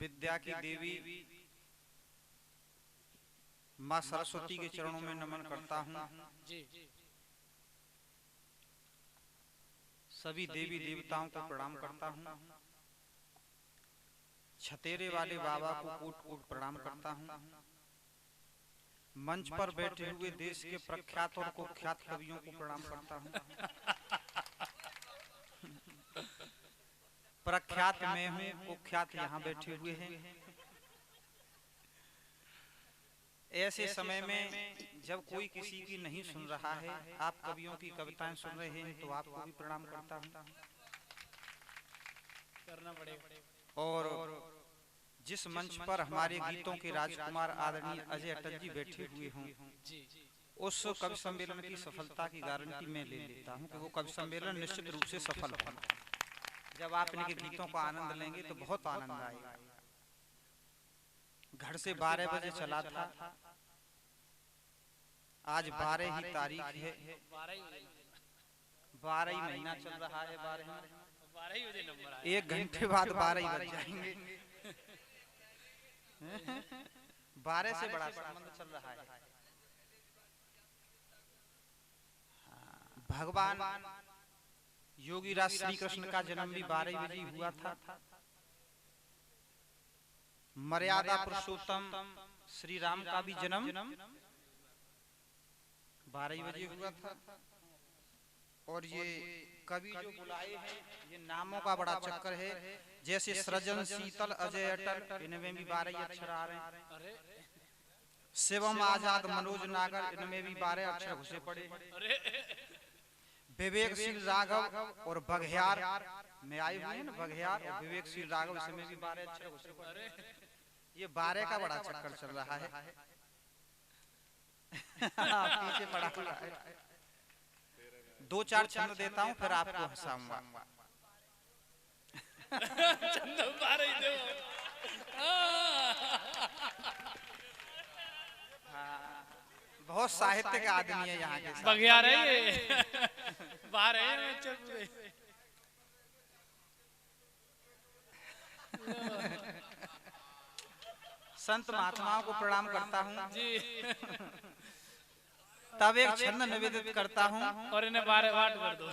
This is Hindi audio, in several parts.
विद्या की देवी माँ सरस्वती के चरणों में नमन करता हूँ। सभी देवी देवताओं को प्रणाम करता हूँ। छतेरे वाले बाबा को कोट कोट प्रणाम करता हूँ। मंच पर बैठे हुए देश के प्रख्यात और कुख्यात कवियों को प्रणाम करता हूँ। प्रख्यात मैं हूँ, कुख्यात यहाँ बैठे हुए हैं। ऐसे समय में जब कोई किसी की नहीं सुन रहा है, आप कवियों की कविताएं सुन रहे हैं, तो आपको भी प्रणाम करता हूँ। करना पड़ेगा। और जिस मंच पर हमारे गीतों के राजकुमार आदरणीय अजय अटल जी बैठे हुए हों, उस कवि सम्मेलन की सफलता की गारंटी मैं ले लेता हूं कि वो कवि सम्मेलन निश्चित रूप से सफल होगा। जब आप इनके गीतों का आनंद लेंगे तो बहुत आनंद आएगा। घर से 12 बजे चला था, आज 12 ही तारीख है, 12 ही महीना चल रहा है। 12 ही बजे नंबर आया। 1 घंटे बाद 12 ही बज जाएंगे। 12 से बड़ा संबंध चल रहा है। भगवान योगी राज श्री कृष्ण का जन्म भी 12 बजे हुआ था। मर्यादा पुरुषोत्तम श्री राम का भी जन्म 12 बजे हुआ था। और ये कवि जो बुलाए हैं, ये नामों का बड़ा चक्कर है। जैसे सृजन, शीतल, अजय अटल, इनमें भी 12 अक्षर आ रहे हैं। शिवम, आजाद, मनोज, नागर, इनमें भी 12 अक्षर घुसे पड़े। विवेकशील, राघव और बघेयार में आए हुए हैं ना, बघेयार और विवेकशील राघव, इसमें भी 12 अक्षर घुसे पड़े। ये 12 का बड़ा चक्कर चल रहा है। पीछे पड़ा हुआ है। 2-4 छंद देता हूँ, फिर आपको हंसाऊंगा। बहुत साहित्य का आदमी है यहाँ के। बघियार है ये। बाहर है। संत महात्माओं को प्रणाम करता हूँ जी। तब एक छंद निवेदित करता हूँ और इन्हें 12 वाट कर दो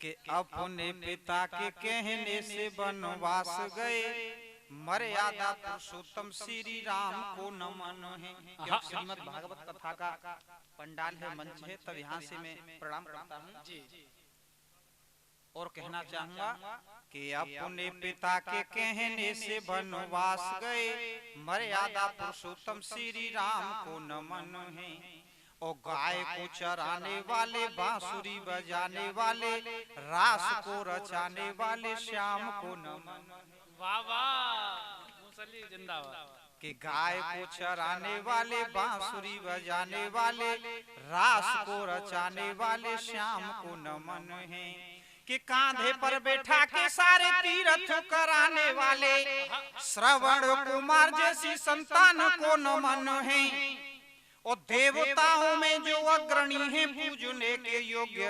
कि अपने पिता के कहने से वनवास गए, मर्यादा पुरुषोत्तम श्री राम को नमन है। क्योंकि श्रीमद् भागवत कथा का पंडाल है, मंच है, तब यहाँ से मैं प्रणाम करता हूँ। और कहना चाहूंगा कि अपने पिता के कहने से वनवास गए, मर्यादा पुरुषोत्तम श्री राम को नमन है। और गाय को चराने वाले, बांसुरी बजाने वाले, रास को रचाने वाले श्याम को नमन। वाह वाह, मुसल्ली जिंदाबाद। कि गाय को चराने वाले, बांसुरी बजाने वाले, रास को रचाने वाले श्याम को नमन है। कि कांधे पर बैठा के सारे तीर्थ कराने वाले, श्रवण कुमार जैसी संतान को नमन है। और देवताओं में जो अग्रणी है, पूजने के योग्य,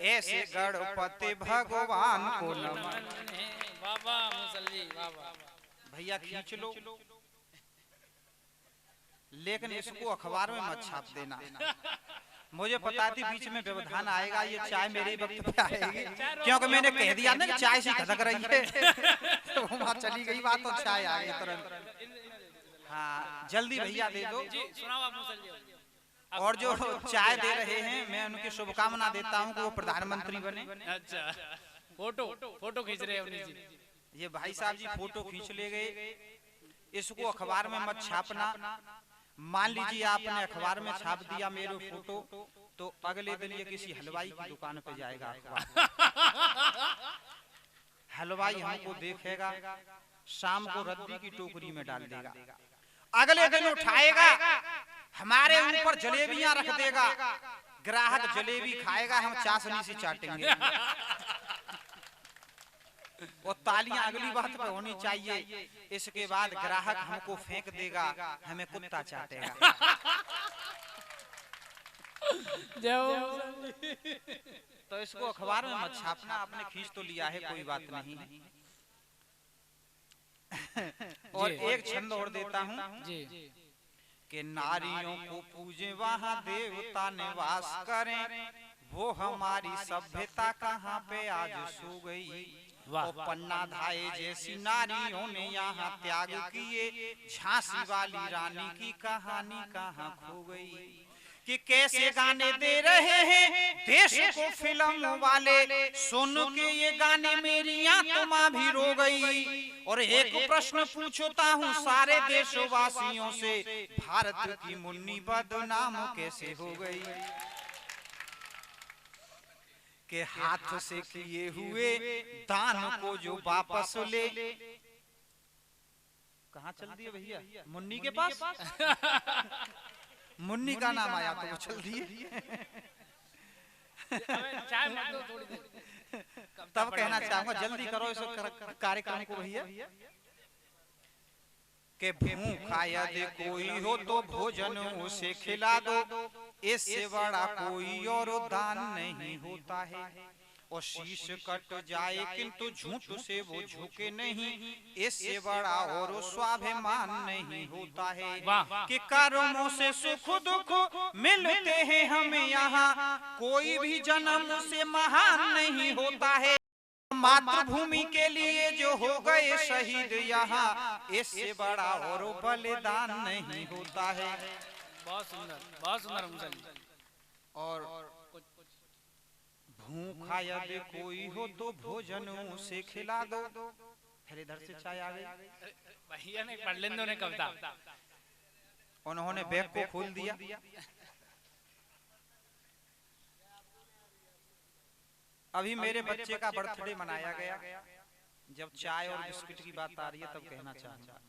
ऐसे गणपति भगवान को नमन। बाबा मुसल्ली बाबा। भैया खींच लो, लेकिन इसको अखबार में मत छाप देना। मुझे पता थी बीच में व्यवधान आएगा, ये चाय मेरे वक्त पे आएगी, क्योंकि मैंने कह दिया ना कि चाय से खदक रही है। तो वहाँ चली गई बात, तो चाय आ गई तुरंत। हाँ जल्दी भैया दे दो। और जो चाय दे रहे हैं, मैं उनकी शुभकामना देता हूँ कि वो प्रधानमंत्री बने। अच्छा, फोटो खींच रहे हैं। ये भाई साहब जी फोटो खींच ले गए। इसको अखबार में मत छापना। मान लीजिए आपने अखबार में छाप दिया मेरे फोटो, तो अगले दिन ये किसी हलवाई की दुकान पे जाएगा अखबार। हलवाई हमको देखेगा, शाम को रद्दी की टोकरी में डाल देगा। अगले दिन उठाएगा, हमारे ऊपर जलेबियां रख देगा। ग्राहक जलेबी खाएगा, हम चाशनी से चाटेंगे। और तालियां अगली बात पे होनी चाहिए। इसके बाद ग्राहक हमको फेंक देगा, हमें कुत्ता चाटेगा। तो इसको अखबार में मत छापना, आपने खींच तो लिया है, कोई बात नहीं। और एक छंद और देता हूँ जी कि नारियों को पूजे वहाँ देवता निवास करें, वो हमारी सभ्यता कहाँ पे आज सो गई। वाह। और पन्ना धाये जैसी नारियों ने यहाँ त्याग किए, झांसी वाली रानी की कहानी कहाँ खो गई। कि कैसे गाने दे रहे हैं देश को फिल्म वाले, सुन के ये गाने मेरी आत्मा भी रो गई। और एक प्रश्न पूछता हूँ सारे देशवासियों से, भारत की मुन्नी बदनाम कैसे हो गई। के हाथ से किए हुए दान को जो वापस ले, कहाँ चल दिए भैया, मुन्नी के पास। मुन्नी का नाम आया तो वो चल दिए। चाय मत दो थोड़ी देर। तब कहना चाहूंगा जल्दी करो इस कार्यक्रम को भैया। के भूखा यदि कोई हो तो भोजन उसे खिला दो, इससे बड़ा कोई और दान नहीं होता है। और शीश कट जाए किंतु झूठ से वो झुके नहीं, इससे बड़ा और स्वाभिमान नहीं होता है। कि कर्मों से सुख दुख मिलते हैं हमें यहाँ, कोई भी जन्म से महान नहीं होता है। मातृभूमि के लिए जो हो गए शहीद यहाँ, इससे बड़ा और बलिदान नहीं होता है। बहुत सुंदर मुंशी जी। और भूखा यदि कोई हो तो भोजन उसे खिला दो। फिर इधर से चाय आ गई। भैया ने पढ़ लेंदो ने कविता। उन्होंने बैग को खोल दिया। अभी मेरे बच्चे का बर्थडे मनाया गया। जब चाय और बिस्किट की बात आ रही है तब कहना चाहूंगा,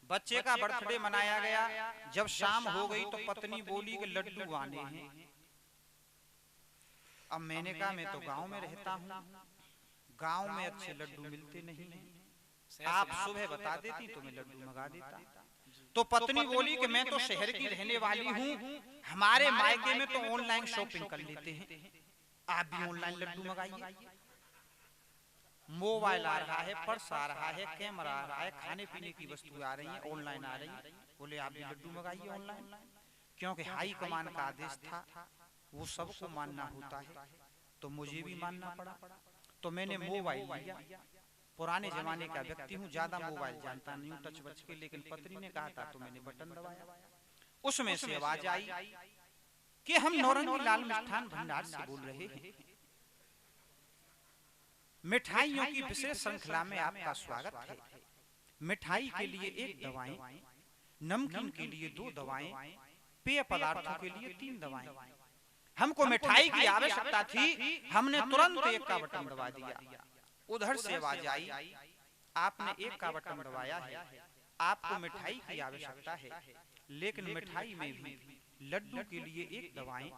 बच्चे का बर्थडे मनाया गया। जब शाम हो गई तो पत्नी बोली कि लड्डू आने हैं। अब मैंने कहा मैं तो गांव में रहता हूँ, गांव में अच्छे लड्डू मिलते नहीं हैं, आप सुबह बता देती तो मैं लड्डू मंगा देता। तो पत्नी बोली कि मैं तो शहर की रहने वाली हूँ, हमारे मायके में तो ऑनलाइन शॉपिंग कर लेते हैं, आप भी ऑनलाइन लड्डू मंगाइए। मोबाइल आ रहा है, पर्स आ रहा है, कैमरा आ रहा है, खाने पीने की वस्तुएं आ रही हैं, ऑनलाइन आ रही हैं। बोले आप भी लड्डू मंगाइए ऑनलाइन, क्योंकि हाई कमान का आदेश था, वो सबको मानना होता है, तो मुझे भी मानना पड़ा। तो मैंने मोबाइल लिया। पुराने जमाने का व्यक्ति हूँ, ज्यादा मोबाइल जानता नहीं हूँ टच बच के, लेकिन पत्नी ने कहा था तो मैंने बटन दबाया। उसमें से आवाज आई कि हम नौरंगी लाल मिष्ठान भंडार से बोल रहे हैं, मिठाइयों की विशेष श्रृंखला में आपका स्वागत है। मिठाई के लिए 1 दवाएं, नमकीन के लिए 2 दवाएं, पेय पदार्थों के लिए 3 दवाएं। हमको मिठाई की आवश्यकता थी, हमने तुरंत 1 का बटन दबा दिया। उधर से आवाज आई, आपने 1 का बटन दबाया है, आपको मिठाई की आवश्यकता है, लेकिन मिठाई में भी लड्डू के लिए 1 दवाएं,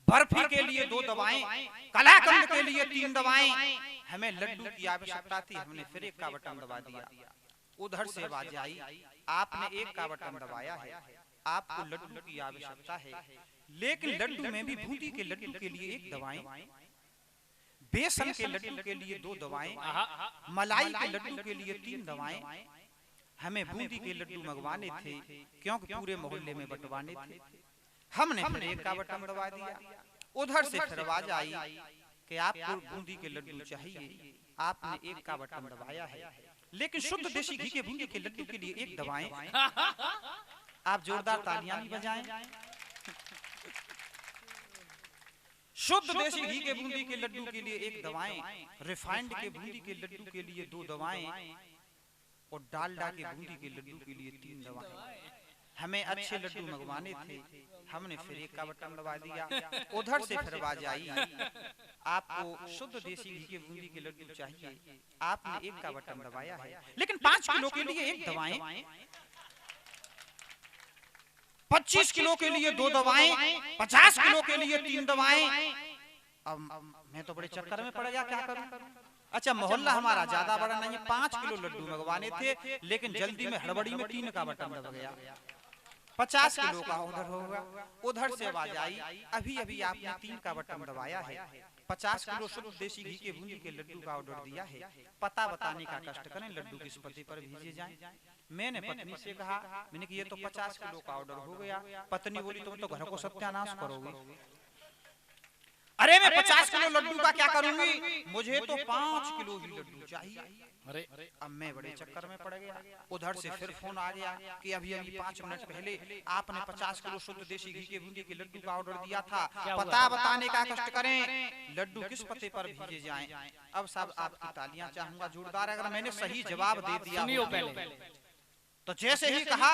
बर्फी के लिए 2 दवाएं, कलाकंद के लिए 3 दवाएं, हमें लड्डू की आवश्यकता थी, हमने फिर 1 का बटन दबा दिया। उधर से आवाज आई, आपने 1 का बटन दबाया है, आपको लड्डू की आवश्यकता है, लेकिन लड्डू में भी बूंदी के लड्डू के लिए 1 दवाएं, बेसन के लड्डू के लिए 2 दवाएं, मलाई के लड्डू के लिए 3 दवाएं। हमें बूंदी के लड्डू मंगवाने थे क्योंकि पूरे मोहल्ले में बंटवाने थे। हमने फिर 1 का बटन दबा दिया। उधर से फिर आवाज आई कि आपको बूंदी के लड्डू चाहिए, आपने 1 का बटन दबाया है, लेकिन शुद्ध देसी घी के बूंदी के लड्डू के लिए 1 दवाएं। आप जोरदार तालियां भी बजाएं। शुद्ध देसी घी के बूंदी के लड्डू के लिए 1 दवाएं, रिफाइंड के बूंदी के लड्डू के लिए 2 दवाएं, और डालडा के बूंदी के लड्डू के लिए 3 दवाएं। हमें अच्छे लड्डू मंगवाने थे, हमने फिर 1 का बटन दबा दिया। उधर से फिर आवाज आई, आपको शुद्ध देसी घी के बूंदी के लड्डू चाहिए, आपने 1 का बटन दबाया है, लेकिन 5 किलो के लिए 1 दवाएं, 25 किलो के लिए 2 दवाएं, 50 किलो के लिए 3 दवाएं। अब मैं तो बड़े चक्कर में पड़ गया, क्या करूं। अच्छा, मोहल्ला हमारा ज्यादा बड़ा नहीं है, 5 किलो लड्डू मंगवाने थे, लेकिन जल्दी में हड़बड़ी में 3 का बटन दब गया। 50 किलो का ऑर्डर होगा। उधर से आवाज आई, अभी अभी आपने 3 का बटन दबाया है, 50 किलो शुद्ध देसी घी के बूंदी के लड्डू का ऑर्डर दिया है, पता बताने का कष्ट करें, लड्डू किस पते पर भेजे जाएं। मैंने पत्नी से कहा, मैंने कि ये तो 50 किलो का ऑर्डर हो गया। पत्नी बोली, तुम तो घर को सत्यानाश करोगी। अरे मैं 50 किलो लड्डू का क्या करूंगी, मुझे तो 5 किलो ही लड्डू चाहिए। अरे अब मैं बड़े चक्कर में पड़ गया। उधर से फिर फोन आ गया कि अभी अभी 5 मिनट पहले आपने 50 किलो शुद्ध देसी घी के बूंदी के लड्डू का ऑर्डर दिया था, पता बताने का कष्ट करें, लड्डू किस पते पर भेजे जाएं। अब साहब आपकी तालियां चाहूंगा जोरदार, अगर मैंने सही जवाब दे दिया तो जैसे ही कहा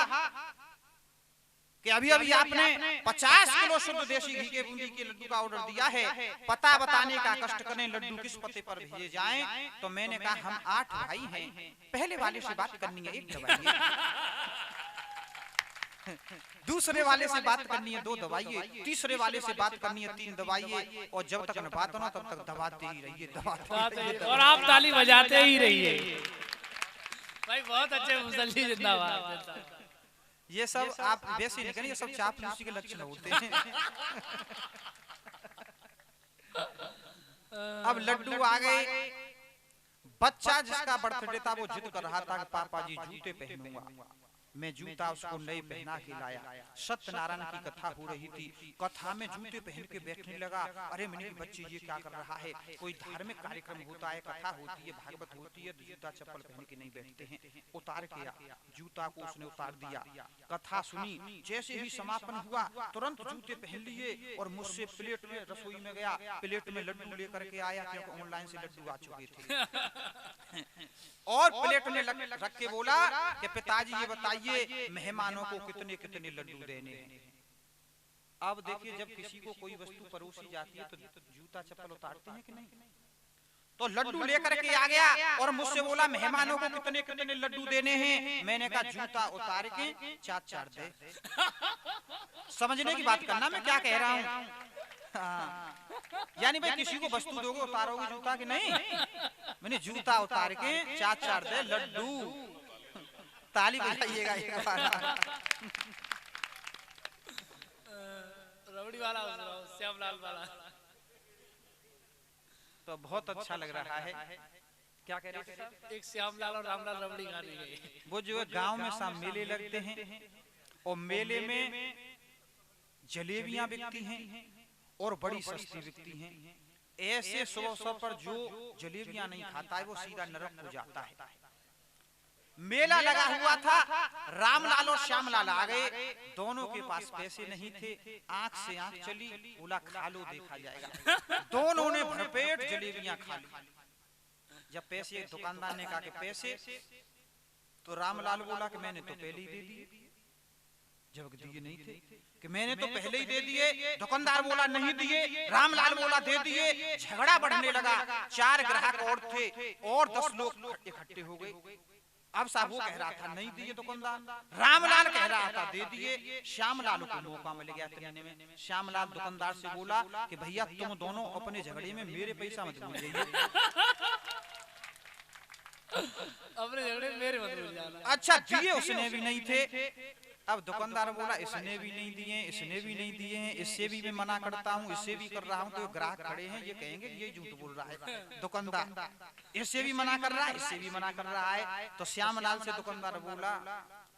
कि अभी अभी आपने 50 किलो शुद्ध देसी घी के बूंदी के लड्डू का ऑर्डर दिया है, पता बताने का कष्ट करें, लड्डू किस पते पर भेजे जाएं। तो मैंने कहा हम 8 भाई हैं, पहले वाले से बात करनी है 1 दबाइए, दूसरे वाले से बात करनी है 2 दबाइए, तीसरे वाले से बात करनी है 3 दबाइए, और जब तक न बात ना तब तक दबाते ही रहिए, दबाते ही रहिए। और आप ताली बजाते ही रहिए भाई। बहुत अच्छे मुसल्ली, जिंदाबाद। ये सब आप वैसे नहीं करें, ये सब चापलूसी के लक्षण होते हैं। अब लड्डू आ गए। बच्चा जिसका बर्थडे था वो जिद कर रहा था कि पापा जी जूते पहनूंगा। मैं जूता उसको नए पहना के लाया। सत्यनारायण की कथा हो रही थी, कथा में जूते पहन के बैठने लगा। अरे मैंने कि बच्चे ये क्या कर रहा है, कोई धार्मिक कार्यक्रम होता है, कथा होती है, भागवत होती है, तो जूता चप्पल पहन के नहीं बैठते हैं। उतार के जूता को उसने उतार दिया, कथा सुनी। जैसे ही समापन हुआ तुरंत जूते पहन लिए और मुझसे प्लेट में रसोई में गया, प्लेट में लड्डू लेकर के आया, क्योंकि ऑनलाइन से लड्डू आ चुके थे। और प्लेट में रख के बोला कि पिताजी ये बताइए मेहमानों को कितने कितने लड्डू देने हैं। अब देखिए जब किसी को कोई वस्तु परोसी जाती है तो जूता चप्पल उतारते हैं कि नहीं। तो लड्डू लेकर के आ गया और मुझसे बोला मेहमानों को कितने कितने लड्डू देने हैं। मैंने कहा जूता उतार के 4-4 दे। समझने की बात करना मैं क्या कह रहा हूँ। यानी भाई किसी को वस्तु दोगे उतारोगे जूता कि नहीं। मैंने जूता उतार के 4-4 दे लड्डू। ताली बजाइएगा एक बार। रबड़ी वाला श्यामलाल वाला तो बहुत अच्छा लग रहा है। क्या कह रहे हैं? एक श्यामलाल और रामलाल रबड़ी गाने गए। वो जो है गांव में सब मेले लगते हैं और मेले में जलेबियां बिकती हैं और बड़ी सस्ती बिकती हैं। ऐसे सुबह पर जो जलेबियां नहीं खाता है वो सीधा नरक हो जाता है। मेला लगा हुआ था, रामलाल और श्यामलाल आ गए। दोनों के पास पैसे नहीं थे, आंख से आंख चली, बोला खा लो देखा जाएगा। दोनों ने भरपेट जलेबियां खा ली। जब पैसे दुकानदार ने कहा कि पैसे, तो रामलाल बोला कि मैंने तो पहले ही दे दिए। जब दिए नहीं थे कि मैंने तो पहले ही दे दिए। दुकानदार बोला नहीं दिए, रामलाल बोला दे दिए। झगड़ा बढ़ने लगा। 4 ग्राहक और थे और 10 लोग इकट्ठे हो गए। अब साहब वो कह रहा था नहीं दिए दुकानदार, रामलाल कह रहा था दे दिए। श्यामलाल को मौका मिल गया तरीने में। श्यामलाल दुकानदार से बोला कि भैया तुम दोनों अपने झगड़े में मेरे पैसा मत भूल जाइए। अपने झगड़े में मेरे मत भूल जाना। अच्छा दिए उसने भी नहीं थे। अब दुकानदार बोला इसने भी नहीं दिए, इसने भी नहीं दिए हैं, इससे भी मैं मना करता हूँ, इससे भी कर रहा हूँ। तो ग्राहक खड़े हैं, ये कहेंगे ये झूठ बोल रहा है दुकानदार, इससे भी मना कर रहा है, इससे भी मना कर रहा है। तो श्यामलाल से दुकानदार बोला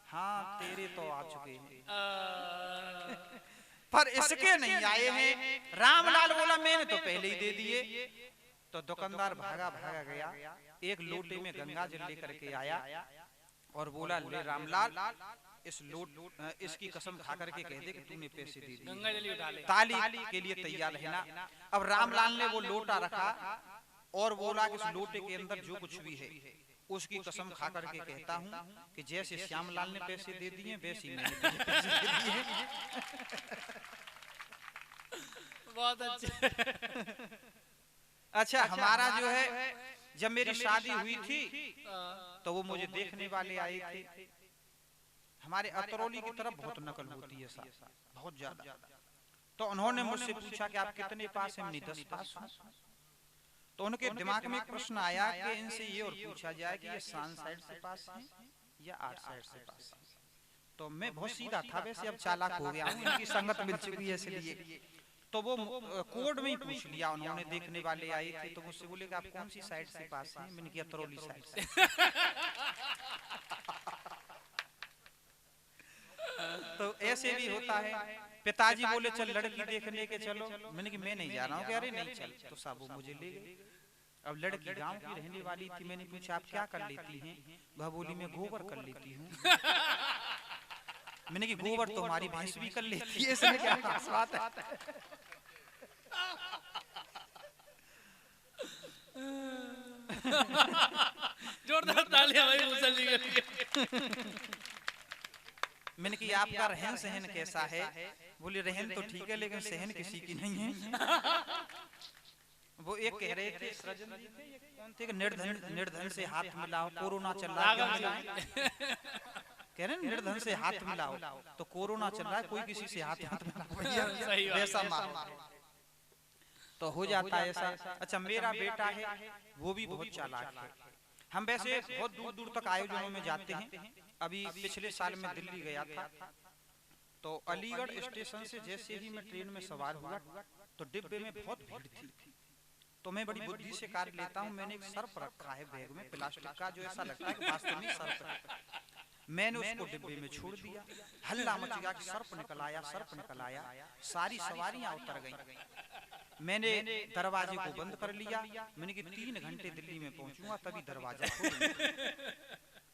हाँ तेरे तो आ चुके हैं पर इसके नहीं आए हैं। रामलाल बोला मैंने तो पहले ही दे दिए। तो दुकानदार भागा भागा गया, एक लोटे में गंगा जल लेकर के आया और बोला ले रामलाल इस इसकी कसम खा करके कह दे कि तूने पैसे दे दिए, ताली के लिए तैयार रहना। अब रामलाल ने वो लोटा रखा और बोला कि इस लोटे के अंदर जो कुछ भी है उसकी कसम खा करके कहता हूँ कि जैसे श्यामलाल ने पैसे दे दिए वैसे ही मैंने पैसे दे दिए। बहुत अच्छे। अच्छा हमारा जो है जब मेरी शादी हुई थी तो वो मुझे देखने वाले आए थे। हमारे अतरौली की तरफ बहुत नकल होती है साहब, बहुत ज्यादा। तो उन्होंने मुझसे पूछा कि आप कितने पास हैं? हमने 10 पास हूं। तो उनके दिमाग में एक प्रश्न आया कि इनसे ये और पूछा जाए कि ये 7 साइड से पास हैं या 8 साइड से पास हैं। तो मैं बहुत सीधा था, वैसे अब चालाक हो गया हूँ, इनकी संगत मिल चुकी है इसलिए। तो वो कोड में ही पूछ लिया उन्होंने, देखने वाले आए थे तो मुझसे बोले कि आप कौन सी साइड से पास हैं? मैंने किया तरौली साइड से। तो ऐसे भी होता है। पिताजी बोले चल लड़की देखने के चलो, मैंने कि मैं नहीं जा रहा हूँ। कह रहे नहीं चल, तो साहब वो मुझे ले गए। अब लड़की गांव की रहने वाली थी, मैंने पूछा आप क्या कर लेती हैं? वह बोली मैं गोबर कर लेती हूँ। मैंने कि गोबर तो हमारी भैंस भी कर लेती है, इसमें क्या खास बात है? जोरदार तालियां भाई मुसल्ली के लिए। मैंने कि आपका रहन सहन कैसा है? बोले रहन तो ठीक है लेकिन सहन किसी की नहीं है। वो एक कह रहे थे सृजन जी थे, ये कौन थे कि निर्धन से हाथ मिलाओ, कोरोना चल रहा है। कह रहे हैं निर्धन से हाथ मिलाओ, तो कोरोना चल रहा है, कोई किसी से हाथ मत मिलाओ, ऐसा मानो तो हो जाता है ऐसा। अच्छा मेरा बेटा है, वो भी बहुत चालाक है। हम वैसे बहुत दूर दूर तक आयोजनों में जाते हैं। अभी पिछले साल में दिल्ली गया था, तो अलीगढ़ स्टेशन से जैसे ही मैं ट्रेन में सवार हुआ तो डिब्बे में बहुत भीड़ थी। तो मैं बड़ी बुद्धि से कार्य लेता हूँ, मैंने एक सर्प रखा है बैग में प्लास्टिक का, जो ऐसा लगता है कि वास्तव में सर्प है। मैंने उसको डिब्बे में छोड़ दिया, हल्ला मच गया कि सर्प निकल आया, सर्प निकल आया। सारी सवारियां उतर गईं। मैंने दरवाजे को बंद कर लिया। मैंने कि 3 घंटे दिल्ली में पहुंचूंगा तभी दरवाजा खोलूंगा।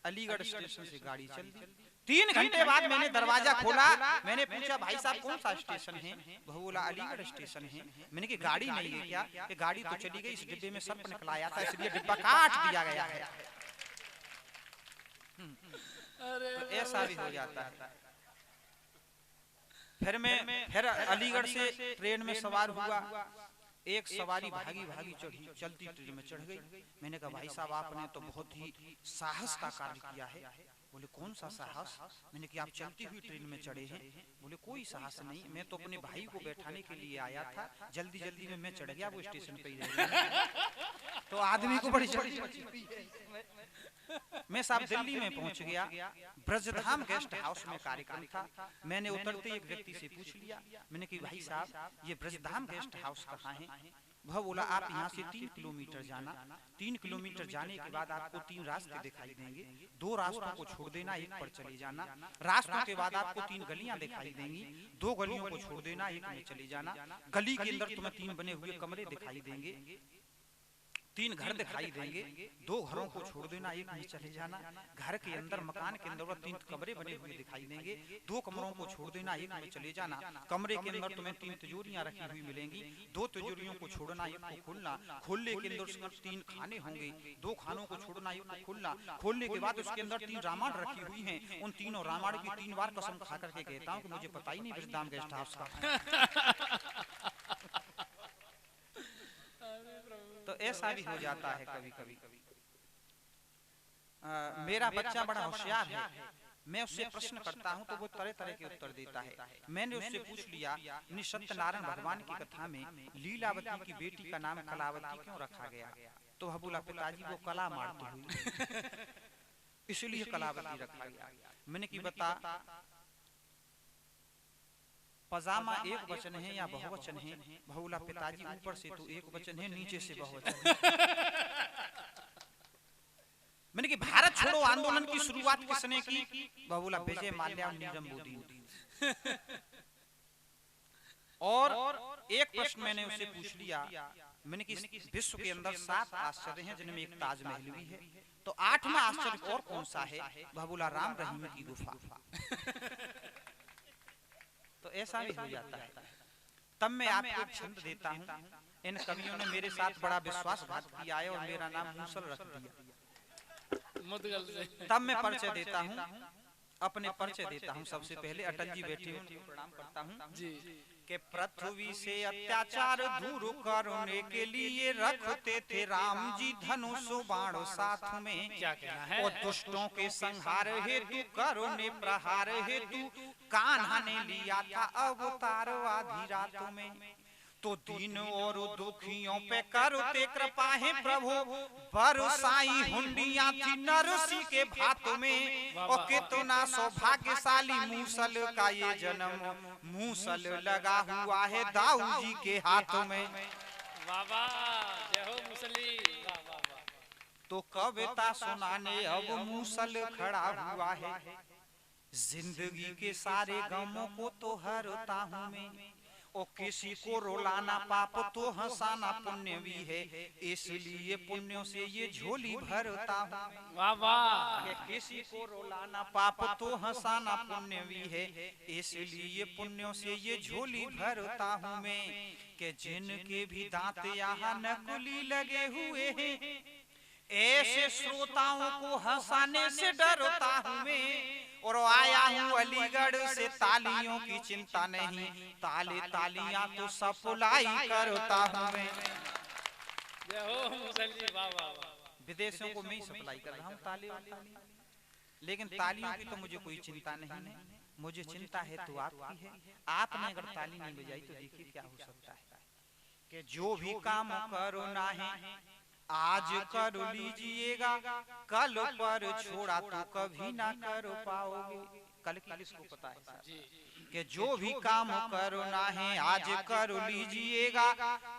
अलीगढ़ स्टेशन से गाड़ी चल दी। 3 घंटे बाद मैंने दरवाजा खोला। मैंने पूछा भाई साहब कौन सा स्टेशन है? वो बोला अलीगढ़ स्टेशन है। मैंने कि गाड़ी नहीं है क्या? कि गाड़ी तो चली गई, इस डिब्बे में सर्प निकल आया था इसलिए डिब्बा काट दिया गया है। तो ऐसा भी हो जाता है। फिर अलीगढ़ से ट्रेन में सवार हुआ। एक सवारी भागी भागी चढ़ी, चलती ट्रेन में चढ़ गई। मैंने कहा भाई साहब आपने तो बहुत ही साहस का कार्य किया है। बोले कौन सा साहस? मैंने कहा आप चलती हुई ट्रेन में चढ़े हैं। बोले कोई साहस नहीं, मैं तो अपने भाई को बैठाने के लिए आया था, जल्दी जल्दी में मैं चढ़ गया, वो स्टेशन पे ही रह गया। तो आदमी को बड़ी मैं साहब दिल्ली में पहुंच गया। ब्रजधाम गेस्ट हाउस में कार्यक्रम था। मैंने उतरते एक व्यक्ति से पूछ लिया, मैंने कहा भाई साहब ये ब्रजधाम गेस्ट हाउस कहाँ है? वह बोला आप यहाँ से 3 किलोमीटर जाना, 3 किलोमीटर जाने के बाद आपको 3 रास्ते दिखाई देंगे, 2 रास्तों को छोड़ देना, एक पर चले जाना। रास्तों के बाद आपको 3 गलियां दिखाई देंगी, 2 गलियों को छोड़ देना, एक में चले जाना। गली के अंदर तुम्हें 3 बने हुए कमरे दिखाई देंगे, 3 घर दिखाई देंगे, 2 घरों को छोड़ देना, एक में चले जाना। घर के अंदर मकान के अंदर 3 कमरे बने हुए दिखाई देंगे, 2 कमरों को छोड़ देना, एक में चले जाना। कमरे के अंदर तुम्हें 3 तिजोरियां रखी हुई मिलेंगी, 2 तिजोरियों को छोड़ना, एक को खोलना। खोलने के अंदर 3 खाने होंगे, 2 खानों को छोड़ना, एक को खोलना। खोलने के बाद उसके अंदर 3 रामायण रखी हुई हैं, उन तीनों रामायण की 3 बार कसम खा करके कहता हूँ कि मुझे पता ही नहीं ब्रजधाम गेस्ट हाउस का। तो ऐसा भी हो जाता है कभी कभी। मेरा बच्चा बड़ा होशियार है, मैं उससे प्रश्न करता हूं तो वो तरह तरह के उत्तर देता है। मैंने उससे पूछ लिया सत्यनारायण भगवान की कथा में लीलावती की बेटी का नाम कलावती क्यों रखा गया? तो वह बोला पिताजी वो कला मारती हुई इसलिए कलावती रखा गया। मैंने की बता पजामा एक वचन है या बहुवचन है? बहुला पिताजी ऊपर से तो एक वचन है, नीचे से बहुवचन है। मैंने कि भारत छोड़ो आंदोलन की शुरुआत किसने की? बहुला विजय माल्या और नीरज मोदी ने। और एक प्रश्न मैंने उससे पूछ लिया, मैंने कि विश्व के अंदर 7 आश्चर्य हैं जिनमें एक ताजमहल भी है, तो 8वां आश्चर्य और कौन सा है? बहुला राम रहीम की गुफा। तो ऐसा भी हो जाता है। तब मैं आपको छंद देता हूँ, इन कवियों ने मेरे साथ बड़ा विश्वासघात किया है और मेरा नाम मूसल रख दिया। तब मैं परिचय देता हूँ, अपने परिचय देता हूँ। सबसे पहले अटल जी बैठे हैं, प्रणाम करता हूँ जी। कि पृथ्वी से अत्याचार दूर करने के लिए रखते थे राम जी धनुष बाण साथ में। क्या कहना है? और दुष्टों के संहार हेतु करुणे प्रहार हेतु कान्हा ने लिया था अवतार आधी रातों में। तो दीन और दुखियों पे करते कृपा है प्रभु, बरसाई हुंडियां थी नरसी के भात में। और कितना सौभाग्यशाली मूसल का ये जन्म, मूसल लगा हुआ है दाऊ जी के हाथों में। बाबा जय हो मुसली। तो कविता सुनाने अब मूसल खड़ा हुआ है, जिंदगी के सारे गमों को तो हरता हूँ मैं, और किसी को रुलाना पाप तो हंसाना पुण्य भी है, इसलिए पुण्यों से ये झोली भरता हूँ। बाबा किसी को रुलाना पाप तो हंसाना पुण्य भी है, इसलिए पुण्यों से ये झोली भरता हूँ मैं। कि जिनके भी दांत यहाँ नकुली लगे हुए हैं, ऐसे श्रोताओं को हंसाने से डरता हूँ मैं। और आया हूँ अलीगढ़ से, तालियों की चिंता नहीं, ताली तालियां तो सप्लाई करता हूँ मैं। जय हो मुसली। बाबा विदेशों को मैं ही सप्लाई कर रहा हूँ ताली और ताली, लेकिन तालियों की तो मुझे कोई चिंता नहीं है, मुझे चिंता है तो आपकी है। आपने अगर ताली नहीं बजाई तो देखिए क्या हो सकता है। कि जो भी काम करो ना है आज कर लीजिएगा, कल पर छोड़ा तो कभी ना कर पाओगे। कल की किसको पता है साहब? कि जो भी काम करो ना है आज कर लीजिएगा,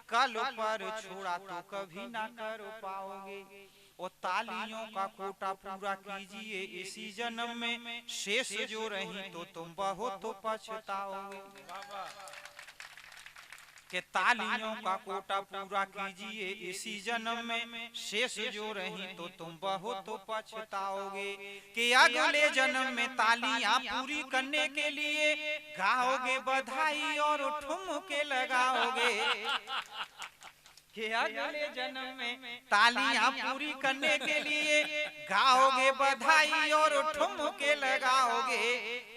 कल पर छोड़ा तो कभी ना कर पाओगे। और तालियों का कोटा पूरा कीजिए इसी जन्म में, शेष जो रही तो तुम बहुत पछताओगे। कि तालियों का कोटा पूरा कीजिए इसी जन्म में, शेष जो रही तो तुम बहुत पछताओगे। कि अगले जन्म में तालियां पूरी करने के लिए गाओगे बधाई और ठुमके लगाओगे। कि अगले जन्म में तालियां पूरी करने के लिए गाओगे बधाई और ठुमके लगाओगे।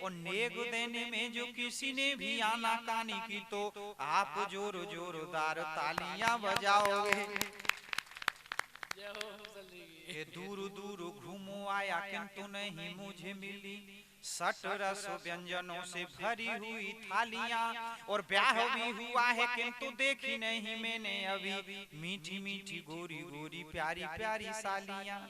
और नेग देने में जो किसी ने भी आनाकानी की तो आप जोर जोरदार तालियां बजाओगे। ये दूर दूर घूमो आया किंतु नहीं मुझे मिली, 60 रस व्यंजनों से भरी हुई थालियां। और ब्याह भी हुआ है किंतु देखी नहीं मैंने अभी, मीठी मीठी गोरी गोरी प्यारी प्यारी सालियां।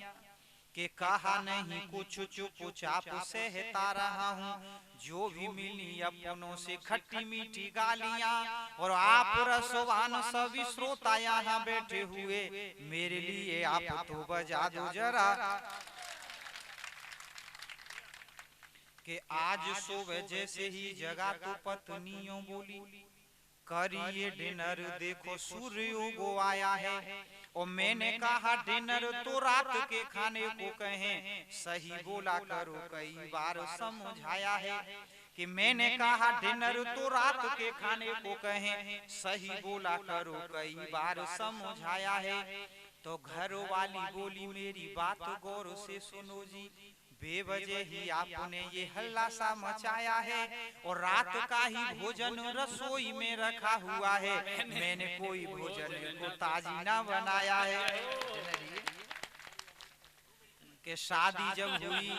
के कहा नहीं कुछ चुपचाप सहता रहा हूँ, जो भी मिली अपनों से खट्टी मीठी गालियां। और आप रसवान सभी श्रोता यहाँ बैठे हुए, मेरे लिए आप तो बजा दो जरा। कि आज सुबह जैसे ही जगा तो पत्नियों बोली, करिए डिनर देखो सूर्य उगो आया है। और मैंने कहा डिनर तो रात के खाने को कहें, सही बोला करो कई बार समझाया है। कि मैंने कहा डिनर तो रात के खाने को कहें, सही बोला करो कई बार समझाया है। तो घर वाली बोली मेरी बात गौर से सुनो जी, बेवजह ही आपने ये हल्ला सा मचाया है। और रात का ही भोजन रसोई में रखा हुआ है, मैंने कोई भोजन को ताजी ना बनाया है। कि शादी जब हुई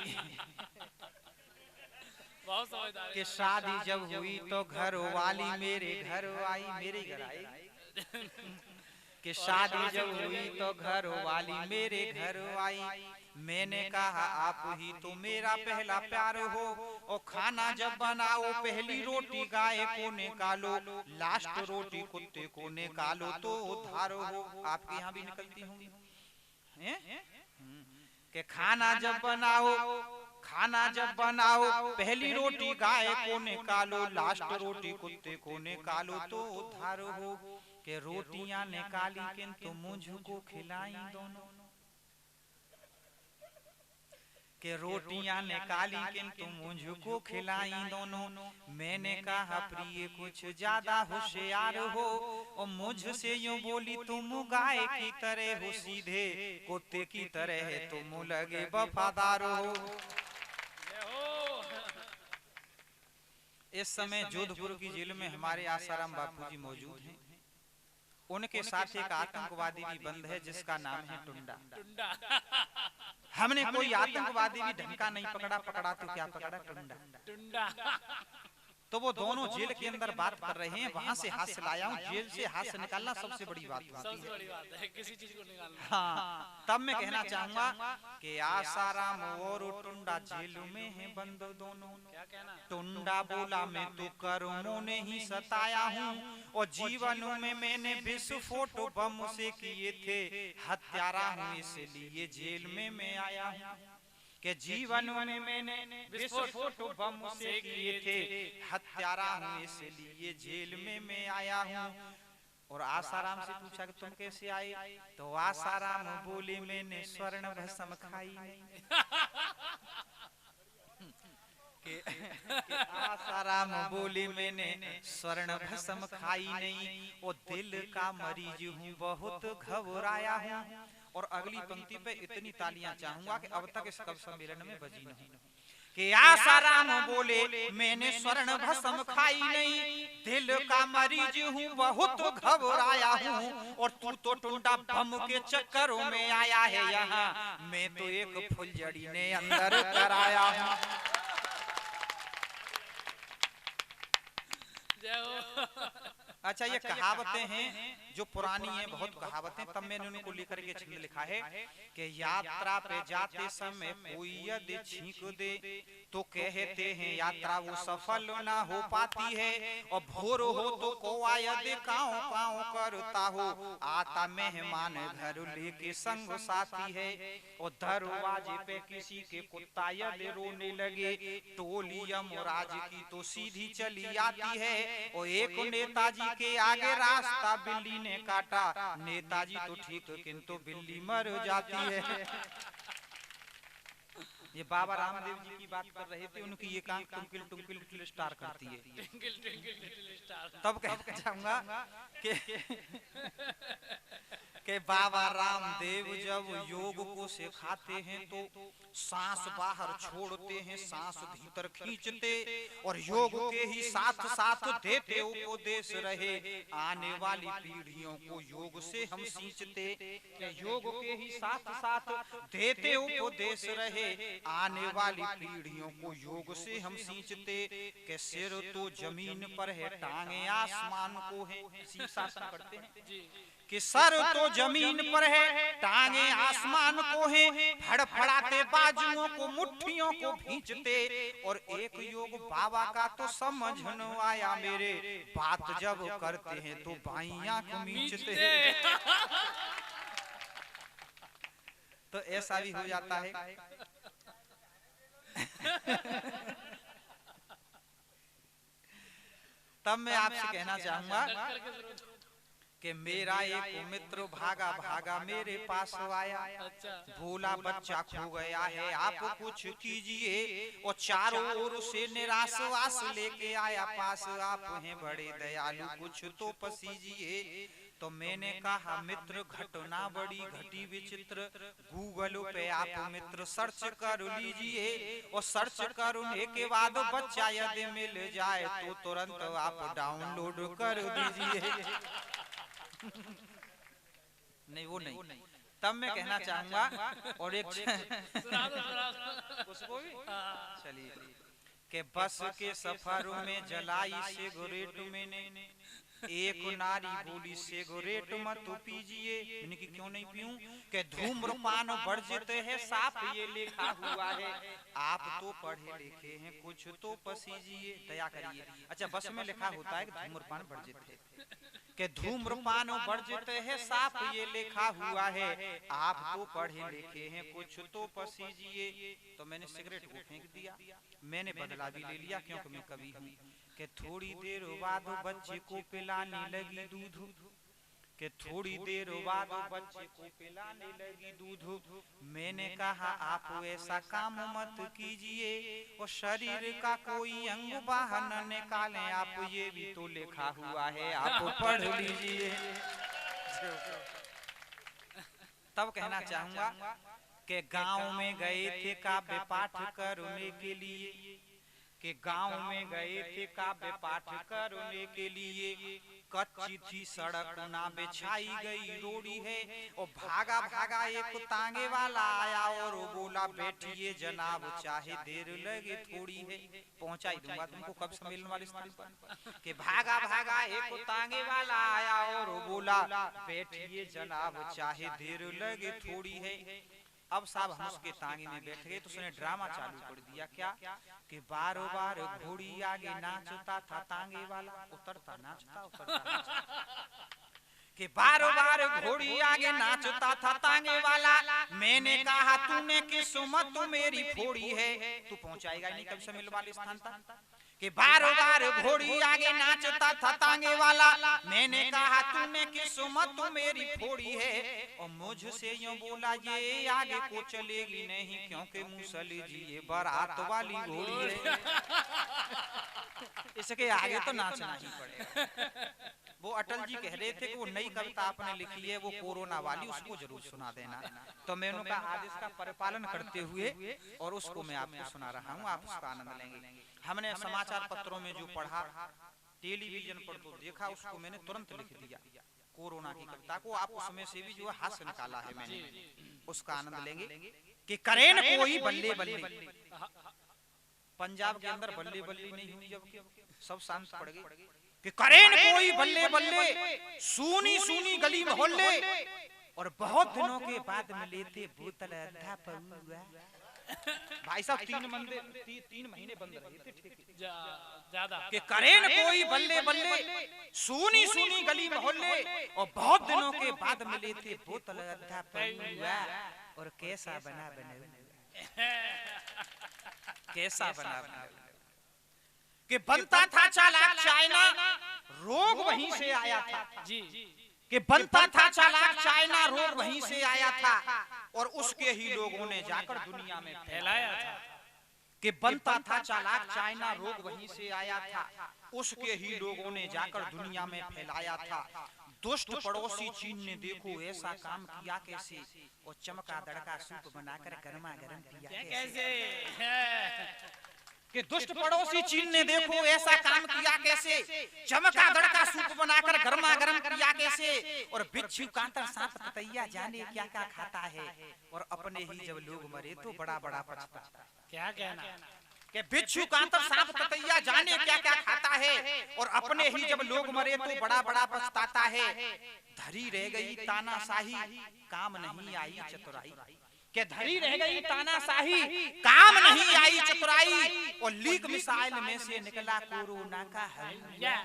कि शादी जब हुई तो घर वाली मेरे घर आई, मेरे घर आई। कि शादी जब हुई तो घर वाली मेरे घर आई, मैंने कहा आप ही तो मेरा पहला प्यार हो। और खाना जब बनाओ पहली रोटी गाय को निकालो, लास्ट रोटी कुत्ते को निकालो तो उधारो हो। आपके यहाँ भी निकलती होंगी। कि खाना जब बनाओ पहली रोटी गाय को निकालो, लास्ट रोटी कुत्ते को निकालो तो उधारो हो। कि रोटियां निकाली किंतु मुझको खिलाई दोनों, कि रोटियां निकाली किंतु मुझको खिलाई दोनों। मैंने कहा प्रिय कुछ ज्यादा होशियार हो, और मुझसे यूं बोली तुम गाय की तरह हो, सीधे कुत्ते की तरह तुम लगे वफादार हो। इस समय जोधपुर की जेल में हमारे आसाराम बापूजी मौजूद हैं। उनके साथ एक आतंकवादी भी बंद है जिसका नाम है टुंडा। हमने कोई आतंकवादी भी ढंग का नहीं पकड़ा, पकड़ा तो क्या पकड़ा? टुंडा। तो वो दोनों जेल के अंदर बात कर रहे हैं, वहां से हाथ से लाया हूँ। जेल से हाथ से निकालना सबसे बड़ी बात होती सबसे है। बड़ी बात है किसी चीज को निकालना। हाँ, तब मैं कहना चाहूंगा कि आसाराम और टुंडा जेल में है बंद दोनों। क्या कहना? टुंडा बोला मैं तो कर्मों ने ही सताया हूँ, और जीवन में मैंने विस्फोट बम से किए थे, हत्यारा हूँ इसलिए जेल में मैं आया हूँ। के जीवन में मैंने विस्फोट बम से किए थे, हत्यारा हूँ इसलिए जेल में मैं आया हूँ। और आसाराम से पूछा कि तुम कैसे आए, तो आसाराम बोले मैंने स्वर्ण भस्म खाई नहीं। के आसाराम बोले मैंने स्वर्ण भस्म खाई नहीं, और दिल का मरीज हूँ बहुत घबराया हूँ। और अगली पंक्ति पे इतनी तालियां चाहूंगा कि अब तक इस कवि सम्मेलन में बजी नहीं। कि आसाराम बोले मैंने स्वर्ण भस्म खाई नहीं, दिल का मरीज हूँ बहुत घबराया हूँ, और तू तो टुंडा बम के चक्करों में आया है यहाँ, मैं तो एक फुलझड़ी ने अंदर कराया हूँ। अच्छा, ये कहावतें हैं जो पुरानी हैं, बहुत कहावतें, तब मैंने उनको लेकर के छंद लिखा है कि यात्रा पे जाते समय कोई यदि छींक दे तो कहते हैं यात्रा वो सफल ना हो पाती है, और भोर हो तो कौआ यदि काँव काँव करता हो, आता मेहमान घर लेके संग साथी है, और दरवाजे पे किसी के कुत्ता यदि रोने लगे, टोली यमराज की तो सीधी चली आती है, और एक नेताजी के आगे रास्ता बिल्ली ने काटा, नेताजी तो ठीक किंतु बिल्ली मर जाती है। ये बाबा रामदेव जी की बात कर रहे थे, उनकी ये काम टुंकिल टुंकिल लिटिल स्टार करती है। Twinkle twinkle little star. तब कहना चाहूंगा कि बाबा रामदेव जब योग को सिखाते हैं तो सांस बाहर छोड़ते हैं, सांस भीतर खींचते, और योग के ही साथ साथ देते उपदेश रहे, आने वाली पीढ़ियों को योग से हम सींचते। योग के ही साथ साथ देते उपदेश रहे, आने वाली पीढ़ियों को योग से हम सींचते। के सिर तो जमीन पर है, टांगे आसमान को है, शीर्षासन करते हैं कि सर तो जमीन पर है, टांगे आसमान को है, फड़फड़ाते बाजुओं को मुट्ठियों को भींचते, और एक योग बाबा का तो समझ न आया मेरे, बात जब करते हैं तो बाईं आंख मींचते। तो ऐसा भी हो जाता है। तब मैं आपसे कहना चाहूंगा कि मेरा एक मित्र भागा भागा मेरे पास आया, भोला बच्चा खो गया है आप कुछ कीजिए, और चारों ओर से निराशवास लेके आया पास, आप हैं बड़े दयालु कुछ तो पसीजिए। तो मैंने कहा मित्र घटना बड़ी घटी विचित्र, गूगल पे आप मित्र सर्च कर लीजिए, और सर्च करने के बाद बच्चा यदि मिल जाए तो तुरंत आप डाउनलोड कर दीजिए। नहीं वो नहीं। तब मैं कहना चाहूंगा और एक उसको भी चलिए कि बस के सफरों में जलाई सिगरेट मैंने, एक नारी बोली सिगरेट मत पीजिए, मैंने कि क्यों नहीं पीऊं, कि धूम्रपान वर्जित है साफ ये लिखा हुआ है, आप तो पढ़े लिखे हैं कुछ तो पसीजिए, दया करिए। अच्छा, बस में लिखा होता है कि धूम्रपान वर्जित है, कि धूम्रपान वर्जित है साफ ये लिखा हुआ है, आप तो पढ़े लिखे हैं कुछ तो पसीजिए। तो मैंने सिगरेट को फेंक दिया, मैंने बदला भी ले लिया क्योंकि मैं कवि हूँ। कि थोड़ी देर बाद बच्चे को पिलाने लगी दूध, कि थोड़ी देर बाद बच्चे को पिलाने लगी दूध, मैंने कहा आप ऐसा काम मत कीजिए, और शरीर का कोई अंग बाहर न निकालें आप, ये भी तो लिखा हुआ है आप पढ़ लीजिए। तब कहना चाहूंगा कि गांव में गए थे काव्य पाठ करने के लिए, कि गांव में गए थे काव्य पाठ करने के लिए, कच्ची थी सड़क ना बिछाई गई रोड़ी है, और भागा भागा एक तांगे वाला आया और वो बोला बैठिए जनाब चाहे देर लगे थोड़ी है। पहुंचाई दूंगा तुमको कब सम्मेलन वाले स्थान पर। कि भागा भागा एक तांगे वाला आया और वो बोला बैठिए जनाब चाहे देर लगे थोड़ी है। अब साहब हम उसके तांगे में बैठ गए तो उसने ड्रामा चालू कर दिया। क्या कि बार बार घोड़ी आगे नाचता था तांगे वाला, उतरता नाचता उतरता नाचता। कि बार बार घोड़ी आगे नाचता था तांगे वाला। मैंने कहा तूने किस्मत तो मेरी फोड़ी है। तू पहुंचाएगा नहीं कभी सम्मेलन वाले स्थान तक। कि बार बार घोड़ी आगे नाचता था तांगे वाला। मैंने कहा तूने किस्मत तो मेरी फोड़ी है, और मुझसे यूं बोला ये आगे को चलेगी नहीं क्योंकि मूसली जी ये बारात वाली घोड़ी है। इसके आगे तो नाचना ही पड़ेगा। वो अटल जी कह रहे थे कि वो नई कविता आपने लिखी है वो कोरोना वाली, उसको जरूर सुना देना। तो मैं उनका आदेश का परिपालन करते हुए और उसको मैं आपको सुना रहा हूँ, आप उसका आनंद लेंगे। हमने समाचार पत्रों में जो पढ़ा, टेलीविजन पर तो देखा, उसको मैंने तुरंत लिख दिया कोरोना की कविता को। आप उसमें से भी जो है हास्य निकाला है मैंने, उसका आनंद लेंगे। कि करें कोई बल्ले बल्ले, पंजाब के अंदर बल्ले बल्ले नहीं हुई जब सब शांत पड़ गए। कि करें कोई बल्ले बल्ले सूनी सूनी गली मोहल्ले, और बहुत दिनों के बाद मिले थे बोतल अद्धा पौआ। भाई साहब 3 महीने बंद रहे थे ठेके ज्यादा। कि करें कोई बल्ले बल्ले सूनी सूनी गली मोहल्ले, और बहुत दिनों के बाद मिले थे बोतल अद्धा पौआ। और कैसा बना कैसा बना कि बनता था चालाक चाइना रोग वहीं से आया था। जी कि बनता था चालाक चाइना रोग वहीं से आया था, और उसके ही लोगों ने जाकर दुनिया में फैलाया था। कि बनता था चालाक चाइना रोग वहीं से आया था, उसके ही लोगों ने जाकर दुनिया में फैलाया था। दुष्ट पड़ोसी चीन ने देखो ऐसा काम किया कैसे, और चमका दड़का सूप बनाकर गर्मा गर्म पिया कैसे। कि दुष्ट पड़ोसी चीन ने देखो ऐसा काम किया कैसे, चमका दड़का सूप बनाकर गर्मा गर्म किया कैसे। और बिच्छू कांतर सांप ततैया जाने क्या क्या खाता है, और अपने ही जब लोग मरे तो बड़ा बड़ा पछताता। क्या कहना कि बिच्छू कांतर सांप ततैया जाने क्या क्या खाता है, और अपने ही जब लोग मरे तो बड़ा बड़ा पछताता है। धरी रह गई तानाशाही काम नहीं आई चतुराई। कि धरी रह गई तानाशाही काम नहीं आई चतुराई, और लीक मिसाइल में से निकला कोरोना का हलवा।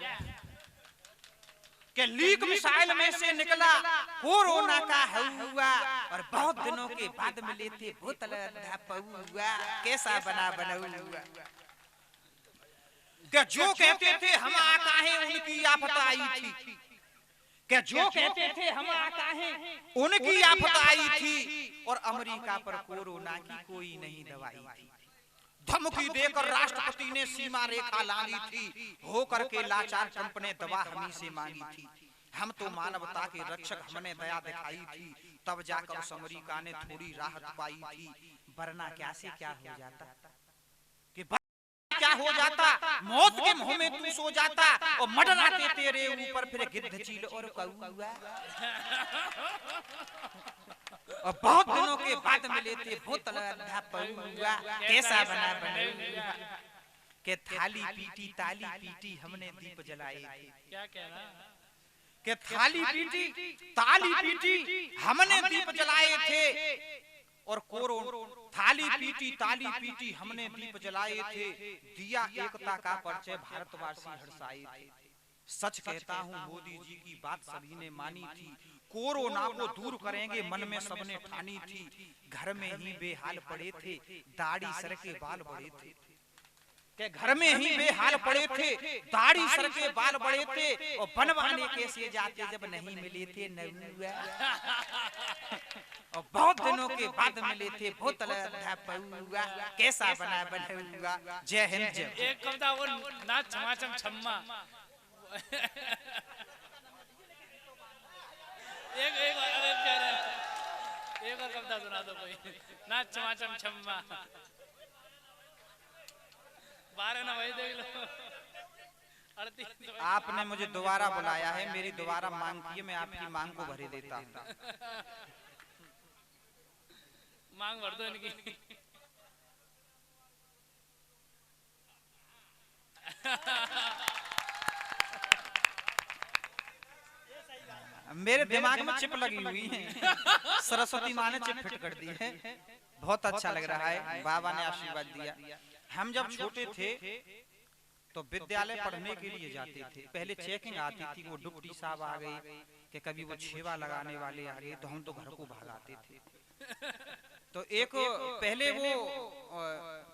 कि लीक मिसाइल में से निकला कोरोना का हलवा, और बहुत दिनों के बाद मिले थे बोतल अद्धा पौआ। कैसा बना हुआ। कि जो कहते थे हम आका हैं उनकी आफत आई थी। कि जो कहते थे हम आका हैं उनकी आफत आई थी, और अमेरिका पर कोरोना की कोई नहीं दवाई थी। धमकी देकर राष्ट्रपति ने सीमा रेखा लांगी थी, होकर के लाचार ट्रंप ने दवा हमी से मांगी थी। हम तो मानवता के रक्षक, हमने दया दिखाई थी, तब जाकर उस अमेरिका ने थोड़ी राहत पाई थी। वरना क्या से क्या हो जाता, कि क्या हो जाता, मौत के मुंह में तू सो जाता, और मडराते तेरे ऊपर फिर गिद्ध चील और कौआ। और बहुत दिनों के बाद मिले थे बोतल अद्धा पौआ। कैसा बना हुआ। कि थाली पीटी ताली पीटी हमने दीप जलाए थे। क्या कहना कि थाली पीटी ताली पीटी हमने दीप जलाए थे, और थाली पीटी ताली पीटी हमने दीप जलाए थे। दिया एकता का परिचय भारतवासी हर्षाए थे। सच कहता हूँ मोदी जी की बात सभी ने मानी थी, कोरोना को दूर करेंगे मन में सबने ठानी थी। घर में ही बेहाल पड़े थे, दाढ़ी सर के बाल बड़े थे। के घर में ही बेहाल पड़े थे, दाढ़ी सर के बाल बड़े थे, और बनवाने कैसे जाते जब नहीं मिले थे नौआ। और बहुत दिनों के बाद मिले थे बोतल अद्धा पौआ। कैसा बना हुआ। जय हिंद जय। एक कविता वो नाच छमाचम छम्मा। एक और कविता सुना दो कोई। नाच छमाचम छम्मा 12 ना वही देख लो। आपने मुझे दोबारा बुलाया है, मेरी दोबारा मांग की है, मैं आपकी मांग को भरे देता हूँ। मांग भर दो इनकी। मेरे दिमाग में चिप लगी हुई है, सरस्वती माँ ने चिप फिट कर दी है। बहुत अच्छा लग रहा है, बाबा ने आशीर्वाद दिया। हम जब छोटे थे तो विद्यालय पढ़ने के लिए जाते थे, पहले चेकिंग आती थी, वो डिप्टी साहब आ गए कि कभी वो छेवा लगाने वाले आ गए, तो हम तो घर को भागाते थे। तो एक पहले वो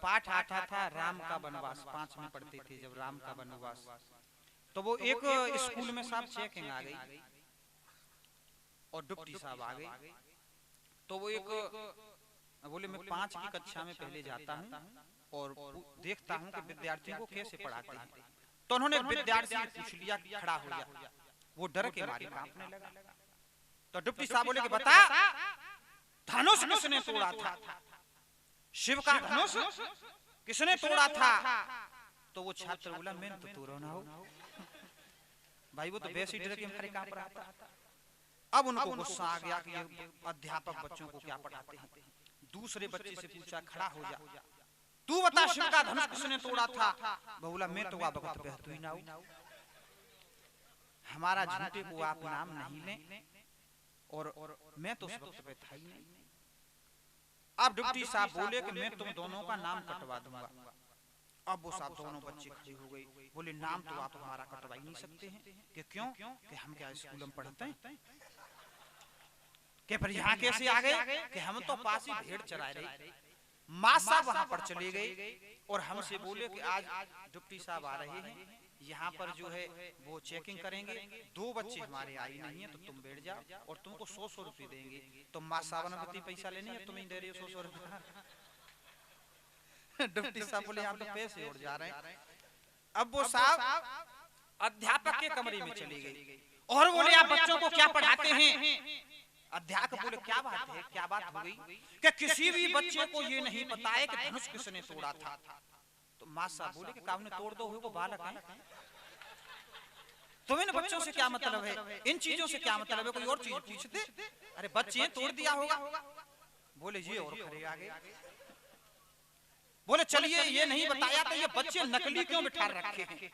पाठ आता था राम का वनवास, 5 में पढ़ते थे जब राम का वनवास, तो वो एक स्कूल में साहब चेकिंग आ गई और डिप्टी साहब आ गए, तो वो एक बोले मैं 5 की कक्षा में पहले जाता हूँ और देखता हूँ कि विद्यार्थियों को कैसे पढ़ाते हैं। तो उन्होंने विद्यार्थी से पूछ लिया, खड़ा हो जा, वो डर के मारे कांपने लगा। तो डिप्टी साहब बोले कि बता धनुष किसने तोड़ा था, शिव का धनुष किसने तोड़ा था? तो वो छात्र बोला मैंने तो तोड़ा ना हो भाई, वो तो वैसे ही डर के मारे कांप रहा था। अब उनको गुस्सा आ गया कि ये अध्यापक बच्चों को क्या पढ़ाते हैं। दूसरे बच्चे से पूछा खड़ा हो जा, तू बता शिव का धनुष किसने तोड़ा था? बोला मैं तो वक्त बहतू ही ना हूं। हमारा झूठे को आप नाम नहीं लें, और मैं तो उस वक्त पे था ही नहीं। अब डिप्टी साहब बोले कि मैं तुम दोनों का नाम कटवा दूंगा। अब वो साहब दोनों बच्चे खड़े हो गए, बोले नाम तो आप हमारा कटवा ही नहीं सकते हैं। कि क्यों? कि हम क्या स्कूल में पढ़ते हैं? कि पर यहाँ कैसे आ गए? कि हम तो पास ही भेड़ चरा रहे। माँ साहब वहां पर चले गए और हमसे बोले कि आज डिप्टी साहब आ रहे हैं, यहाँ पर जो है वो चेकिंग करेंगे, 2 बच्चे हमारे आई नहीं है, तो तुम बैठ जाओ और तुमको 100 रुपए देंगे। तो माँ साहब ने कितनी पैसा लेनी है, तुम ही दे रहे हो 100 रुपए। डिप्टी साहब बोले यहाँ तो पैसे उड़ जा रहे हैं। अब वो साहब अध्यापक के कमरे में चले गए और बोले आप बच्चों को क्या पढ़ाते हैं? अध्यापक बोले क्या बात है, क्या बात हो गई? कि किसी भी बच्चे को ये नहीं पता है कि धनुष किसने तोड़ा था। तो माँ साहब बोले कि काम ने तोड़ दो, वो बालक है, तुम इन बच्चों से क्या मतलब है, इन चीजों से क्या मतलब है, कोई और चीज पूछते? अरे बच्चे तोड़ दिया होगा। बोले ये और खड़े आ गए, बोले चलिए ये नहीं बताया तो ये बच्चे नकली क्यों बिठा रखे हैं?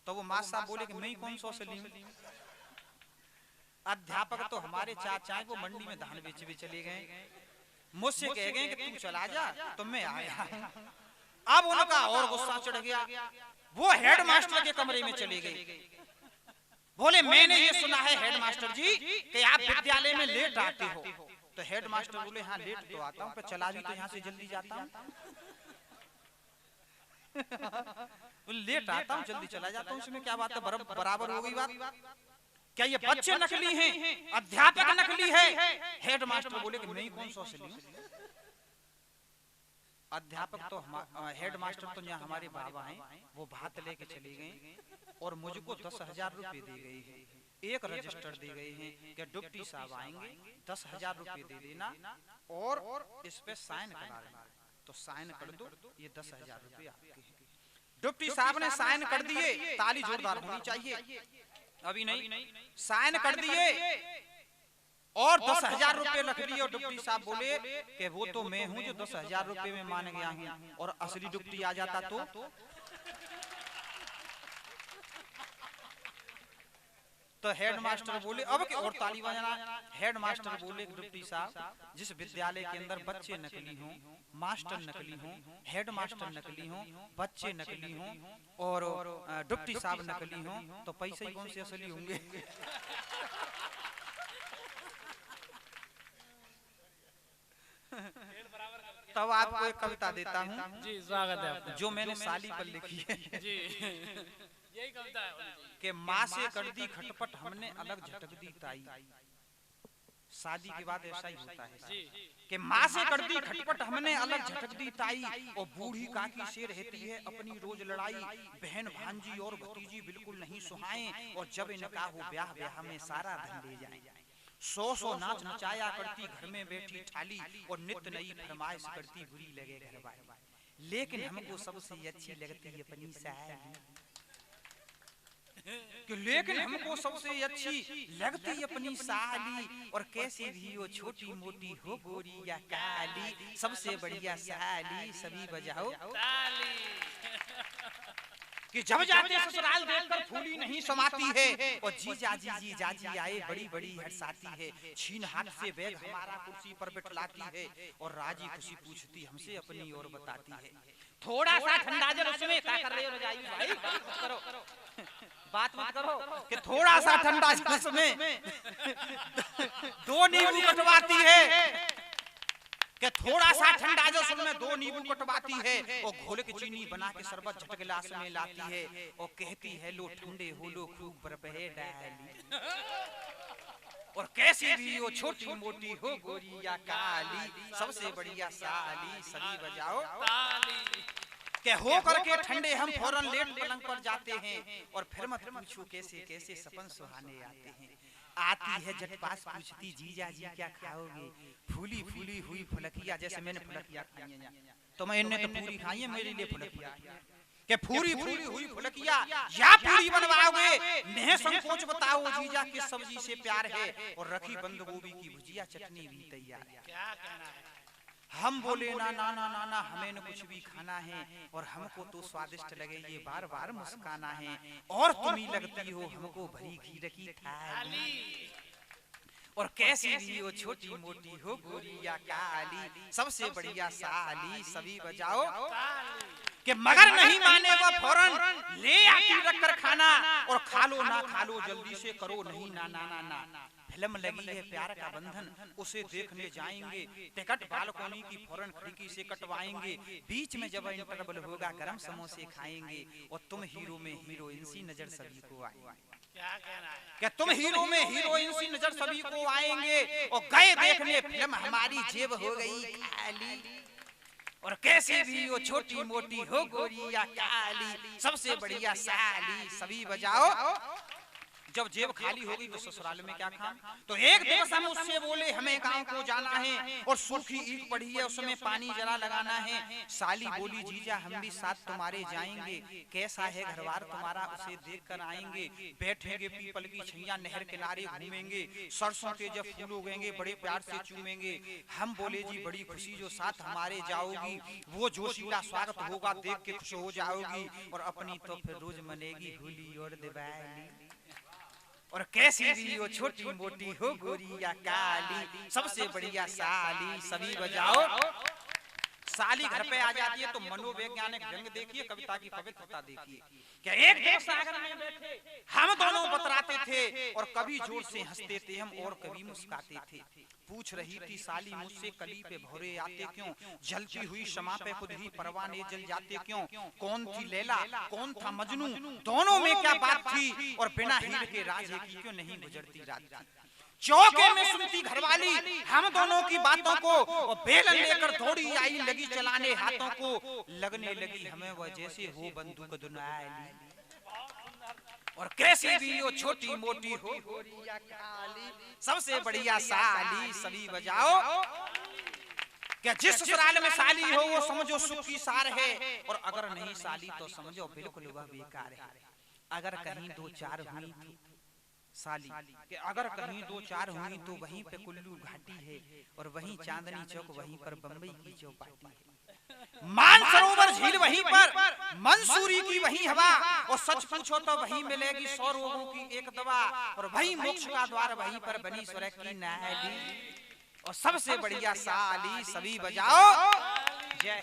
तो वो माँ साहब बोले कि मैं ही कौन सौ से ली। अध्यापक तो हमारे चाचा हैं, वो मंडी में धान बेचने चले गए, मुझसे कह गए कि तू चला जा, तो मैं आया। अब उनका और गुस्सा चढ़ गया, वो हेडमास्टर के कमरे में चले गए। बोले मैंने ये सुना है हेडमास्टर जी कि आप विद्यालय में लेट आते हो। तो हेडमास्टर बोले हाँ लेट तो आता हूँ, पर चला भी तो यहाँ से जल्दी जाता हूँ। लेट आता हूँ जल्दी चला जाता हूँ, इसमें क्या बात है, बराबर हो गई बात। क्या ये बच्चे नकली हैं, अध्यापक नकली है? हेडमास्टर बोले कि नहीं कौन सौ से ली। अध्यापक तो हेडमास्टर तो यहाँ हमारे बाबा हैं, वो भात लेके चले गए और मुझको 10,000 रुपए दे गए हैं, एक रजिस्टर दे गए हैं कि डिप्टी साहब आएंगे, 10,000 रुपए दे देना और इस पे साइन करा लेना। तो साइन कर दो, ये 10,000 रुपए आपके हैं। डिप्टी साहब ने साइन कर दिए, ताली जोरदार होनी चाहिए। अभी नहीं, साइन कर दिए और 10,000 रुपए रख दिए। और डिप्टी साहब बोले कि वो तो मैं हूं जो 10,000 रुपए में मान गया हूं, और असली डिप्टी आ जाता तो हेडमास्टर बोले अब की और ताली बजाना। हेडमास्टर बोले डिप्टी साहब जिस विद्यालय के अंदर बच्चे नकली हों, मास्टर नकली हों, हेडमास्टर नकली हों, बच्चे नकली हों और डिप्टी साहब नकली हों, तो पैसे ही कौन से असली होंगे? तब आपको एक कविता देता हूँ जी, स्वागत है आपका, जो मैंने साली पर लिखी है जी। यही कविता है कि माँ से कर दी खटपट हमने अलग झटक दी ताई। शादी के बाद ऐसा ही होता है कि माँ से कर दी खटपट हमने अलग झटक दी ताई, और बूढ़ी काकी से रहती है अपनी रोज लड़ाई। बहन भांजी और भतीजी बिल्कुल नहीं सुहाएं, और जब इनका हो ब्याह ब्याह में सारा धन ले जाए। 100 नाच नचाया करती घर में बैठी ठाली, और नित्य नई फरमाइश करती बुरी लगे घर वाली, लेकिन हमको सबसे अच्छी लगती अपनी साली। कि लेकिन हमको सबसे अच्छी लगती अपनी साली, और कैसी भी हो छोटी मोटी हो गोरी या काली, सबसे बढ़िया साली सभी बजाओ ताली। कि जब जाते ससुराल देखकर फूली नहीं समाती है, और जी जाजी आए बड़ी बड़ी हर्षाती है, छीन हाथ से बैग हमारा कुर्सी पर बिठलाती है, और राजी खुशी पूछती हमसे अपनी ओर बताती है। थोड़ा सा ठंडा जल उसमें क्या कर रहे हो रजाई भाई, बात मत करो कि थोड़ा सा ठंडा जल उसमें दो नींबू कटवाती है, कि थोड़ा सा ठंडा जो उसमें दो नींबू कटवाती है, और घोल के चीनी बना के शरबत झट गिलास में लाती है, और कहती है लो ठंडे हो लो खूब बर्फ है डाली, और कैसी भी हो छोटी मोटी हो गोरी या काली, सबसे बढ़िया साली सभी बजाओ ताली। के हो करके ठंडे हम फौरन लेट पलंग पर जाते हैं, और फिर मत पूछो कैसे कैसे सपन सुहाने आते हैं। आती है जट पास पूछती जीजा जी क्या खाओगे, फूली फूली हुई फुलकिया, जैसे मैंने फुलकिया खाई है तो मैं इन्हें तो पूरी खाई है, मेरे लिए फुलकिया के पूरी फूली हुई फुलकिया या पूरी बनवाओगे, नहीं संकोच बताओ जीजा किस सब्जी से प्यार है, और रखी बंद गोभी की भुजिया चटनी भी तैयार है। क्या कहना है? हम बोले ना ना ना ना ना हमें न कुछ भी खाना है, और हमको तो स्वादिष्ट लगे ये बार बार मुस्काना है, और तुम ही लगती हो हमको भरी खीर की थाली, और कैसी भी हो छोटी मोटी हो गोरी या काली, सबसे बढ़िया साली सभी बजाओ कि मगर नहीं माने वो फौरन ले आती रख कर खाना, और खा लो ना खा लो जल्दी से करो नहीं ना ना ना ना। फिल्म लगी है प्यार का बंधन, उसे देखने जाएंगे, टिकट बालकोनी की फौरन खिड़की से कटवाएंगे, बीच में जब इंटरवल होगा गरम समोसे खाएंगे, और तुम हीरो में हीरोइन सी नजर सभी को आएंगे। क्या कहना है? क्या तुम हीरो में हीरोइन सी नजर सभी को आएंगे, और गए देखने फिल्म हमारी जेब हो गई खाली, और कैसी भी हो छोटी मोटी हो गोरी या काली, सबसे बढ़िया साली सभी बजाओ। जब जेब खाली होगी तो ससुराल में क्या खाम, तो एक दिवस हम उससे बोले हमें गांव को जाना है, और सूखी ईंट पड़ी है उसमें पानी जरा लगाना है। साली बोली जीजा हम भी साथ तुम्हारे जाएंगे, कैसा है घरवार तुम्हारा उसे देख कर आएंगे, बैठेंगे पीपल की छैया नहर किनारे घूमेंगे, सरसों के जब फूल उगेंगे बड़े प्यार से चूमेंगे। हम बोले जी बड़ी खुशी जो साथ हमारे जाओगी, वो जोशीला स्वागत होगा देख के खुश हो जाओगी, और अपनी तो फिर रोज मनेगी होली और दिवाली, और कैसी भी हो छोटी मोटी हो गोरी या काली, सबसे बढ़िया साली सभी बजाओ। साली घर पे आ जाती है तो मनोवैज्ञानिक व्यंग देखिए, कविता की पवित्रता देखिए। क्या एक दोस्त सागर में बैठे हम दोनों बतराते थे, और कभी जोर से हंसते थे हम और कभी मुस्काते थे। पूछ रही थी साली मुझसे कली पे भौरे आते क्यों, जलती हुई शमा पे खुद ही परवाने जल जाते क्यों, कौन थी लैला कौन था मजनू, दोनों में क्या बात थी, और बिना हीर के राजे की क्यों नहीं गुजरती रात थी। चौके में सुनती घरवाली हम दोनों की बातों को, और बेलन लेकर थोड़ी आई लगी चलाने हाथों को, लगने लगी हमें वह जैसे हो बंदूक दुनाली, और कैसी भी हो छोटी मोटी हो गोरी या काली, सबसे बढ़िया साली सभी बजाओ। क्या जिस ससुराल में साली हो वो समझो सुख की सार है, और अगर नहीं साली तो समझो बिल्कुल वह बेकार है। अगर कहीं दो चार हुई थी साली, कि अगर कहीं दो चार हुई तो वहीं पे कुल्लू घाटी है, और वहीं चांदनी चौक वहीं पर बम्बई की चौपाटी है, मानसरोवर झील वहीं पर, मंसूरी की वहीं हवा, और सच पूछो तो वहीं मिलेगी 100 रोगों की एक दवा, और वहीं मोक्ष का द्वार वहीं पर बनी स्वर्ग की नाली, और सबसे बढ़िया साली सभी बजाओ। जय